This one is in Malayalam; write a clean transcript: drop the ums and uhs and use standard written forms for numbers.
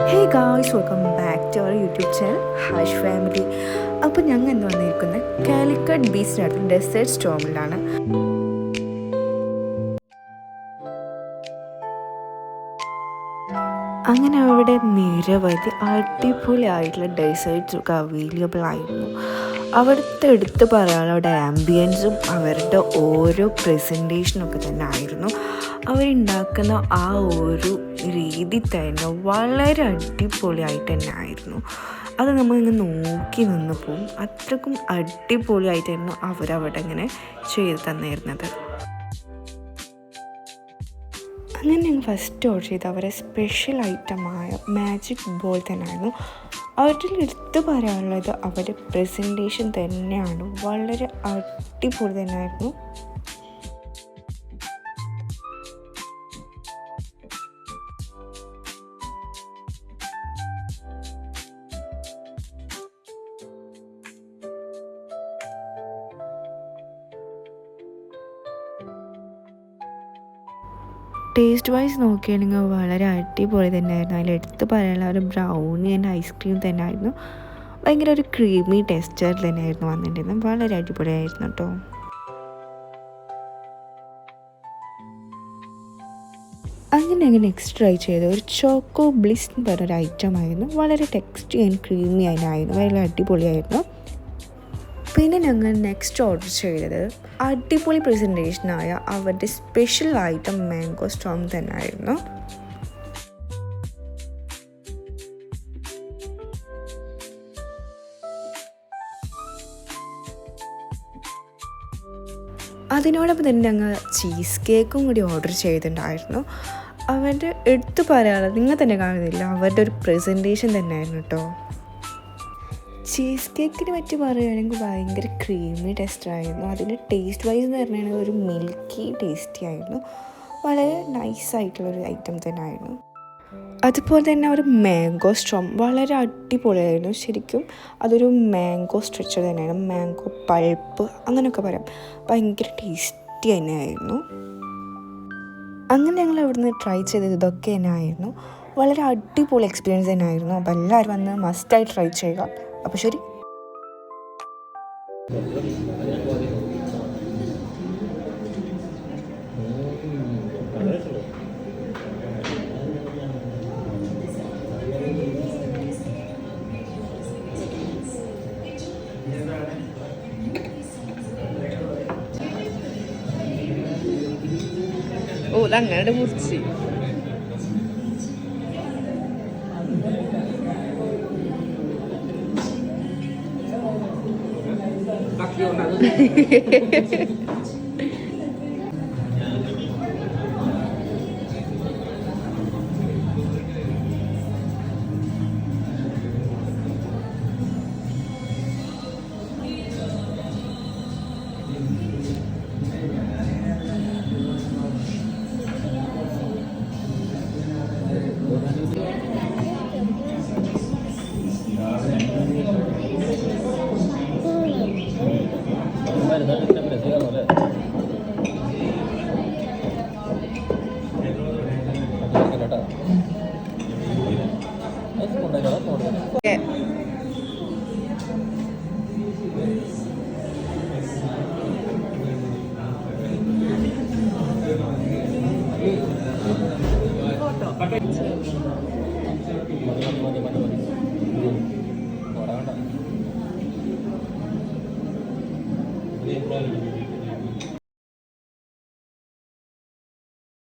Hey guys, welcome back to our YouTube channel hash family. അപ്പോൾ ഞങ്ങൾ ഇന്ന് വന്നിരിക്കുന്നത് കാലിക്കറ്റ് ബീച്ചിനടുത്ത് ഡെസേർട്ട് സ്റ്റോമിലാണ്. അങ്ങനെ അവിടെ നിരവധി അടിപൊളിയായിട്ടുള്ള ഡെസേർട്ട്സ് ഒക്കെ അവൈലബിൾ ആയിരുന്നു. അവിടുത്തെ എടുത്ത് പറയാനുള്ള അവിടെ ആംബിയൻസും അവരുടെ ഓരോ പ്രസൻറ്റേഷനൊക്കെ തന്നെ ആയിരുന്നു. അവരുണ്ടാക്കുന്ന ആ ഒരു രീതി തന്നെ വളരെ അടിപൊളിയായിട്ട് തന്നെ ആയിരുന്നു. അത് നമ്മളിങ്ങനെ നോക്കി നിന്ന് പോവും. അത്രക്കും അടിപൊളിയായിട്ടായിരുന്നു അവരവിടെ ഇങ്ങനെ ചെയ്ത് തന്നിരുന്നത്. അങ്ങനെ ഞങ്ങൾ ഫസ്റ്റ് ഓർഡർ ചെയ്ത് അവരെ സ്പെഷ്യൽ ഐറ്റമായ മാജിക് ബോൾ തന്നെയായിരുന്നു. അവരുടെ എടുത്ത് പറയാനുള്ളത് അവരുടെ പ്രസൻറ്റേഷൻ തന്നെയാണ്. വളരെ അടിപൊളി തന്നെയായിരുന്നു. ടേസ്റ്റ് വൈസ് നോക്കുകയാണെങ്കിൽ വളരെ അടിപൊളി തന്നെയായിരുന്നു. അതിലെടുത്ത് പറയാനുള്ള ഒരു ബ്രൗണി ആൻഡ് ഐസ്ക്രീം തന്നെയായിരുന്നു. ഭയങ്കര ഒരു ക്രീമി ടെക്സ്ചർ തന്നെയായിരുന്നു വന്നിട്ടുണ്ടായിരുന്നത്. വളരെ അടിപൊളിയായിരുന്നു കേട്ടോ. അങ്ങനെ നെക്സ്റ്റ് ട്രൈ ചെയ്ത ഒരു ചോക്കോ ബ്ലിസ് എന്ന് പറഞ്ഞൊരു ഐറ്റം ആയിരുന്നു. വളരെ ടെക്സ്റ്റി ആൻഡ് ക്രീമി ആയിരുന്നു. വളരെ അടിപൊളിയായിരുന്നു. പിന്നെ ഞങ്ങൾ നെക്സ്റ്റ് ഓർഡർ ചെയ്തത് അടിപൊളി പ്രസൻറ്റേഷനായ അവരുടെ സ്പെഷ്യൽ ഐറ്റം മാംഗോ സ്റ്റോം തന്നെയായിരുന്നു. അതിനോടൊപ്പം തന്നെ ഞങ്ങൾ ചീസ് കേക്കും കൂടി ഓർഡർ ചെയ്തിട്ടുണ്ടായിരുന്നു. അവരുടെ എടുത്തു പറയാനുള്ളത് നിങ്ങൾ തന്നെ കാണുന്നില്ല, അവരുടെ ഒരു പ്രസൻറ്റേഷൻ തന്നെയായിരുന്നു കേട്ടോ. ചീസ് കേക്കിനെ പറ്റി പറയുകയാണെങ്കിൽ ഭയങ്കര ക്രീമി ടെസ്റ്റായിരുന്നു. അതിൻ്റെ ടേസ്റ്റ് വൈസ് എന്ന് പറഞ്ഞാൽ ഒരു മിൽക്കി ടേസ്റ്റി ആയിരുന്നു. വളരെ നൈസായിട്ടുള്ളൊരു ഐറ്റം തന്നെ ആയിരുന്നു. അതുപോലെ തന്നെ ഒരു മാംഗോ സ്ട്രോം വളരെ അടിപൊളിയായിരുന്നു. ശരിക്കും അതൊരു മാംഗോ സ്ട്രെച്ചർ തന്നെയാണ്. മാംഗോ പൾപ്പ് അങ്ങനെയൊക്കെ പറയാം. ഭയങ്കര ടേസ്റ്റി തന്നെയായിരുന്നു. അങ്ങനെ ഞങ്ങൾ അവിടുന്ന് ട്രൈ ചെയ്തത് ഇതൊക്കെ തന്നെ ആയിരുന്നു. വളരെ അടിപൊളി എക്സ്പീരിയൻസ് തന്നെ ആയിരുന്നു. അപ്പോൾ എല്ലാവരും വന്ന് മസ്റ്റായി ട്രൈ ചെയ്യുക. അപ്പോൾ ശരി. ഓ, അങ്ങനെ മുറിച്ച് മതി